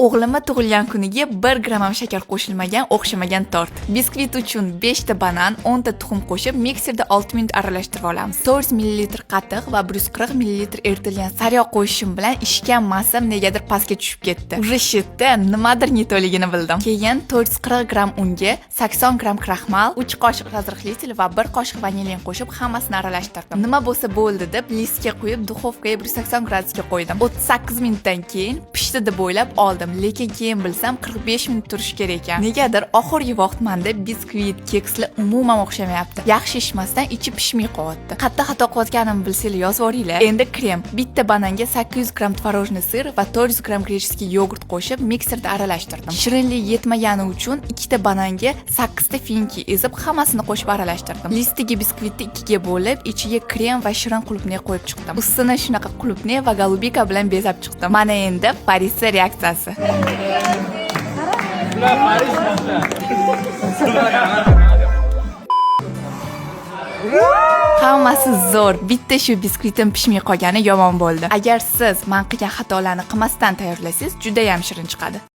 O'g'limga tug'ilgan kuniga 1 gramm ham shakar qo'shilmagan, o'xshamagan tort. Biskvit uchun 5 ta banan, 10 ta tuxum qo'shib mikserda 6 minut aralashtirib olamiz. 400 ml qatiq va 140 ml eritilgan sariyog' qo'shishim bilan ishgan massam negadir pastga tushib ketdi. Urishitda nimadir netoligini bildim. Keyin 440 gramm unga 80 gramm kraxmal, 3 qoshiq razrixlitel va 1 qoshiq vanilin qo'shib hammasini aralashtirdim. Nima bo'lsa bo'ldi deb listga qo'yib duxovkaga 180 gradusga qo'ydim. 38 minutdan keyin pishdi deb o'ylab oldim, lekin keyin bilsam 45 minut turishi kerak ekan. Negadir oxirgi vaqtmanda biskvit, kekslar umuman o'xshamayapti. Yaxshi ishmasdan ichi pishmay qolyapti. Qayerda xato qilayotganimni bilsanglar yozib yuboringlar. Endi krem. Bitta bananga 800 gramm tvorojniy sir va 400 gramm grechеский yogurt qo'shib mikserda aralashtirdim. Shirinlik yetmagani uchun ikkita bananga 8 ta finki ezib hammasini qo'shib aralashtirdim. Listiga biskvitni ikkiga bo'lib, ichiga krem va shirin qulupnay qo'yib chiqdim. Ustini shunaqa qulupnay va golubika bilan bezab chiqdim. Mana endi Parisda reaksiyasi. Hammasi zo'r. Bitta shu biskvitim pishmay qolgani yomon bo'ldi. Agar siz men qilgan xatolarni qilmasdan tayyorlasangiz, juda ham shirin chiqadi.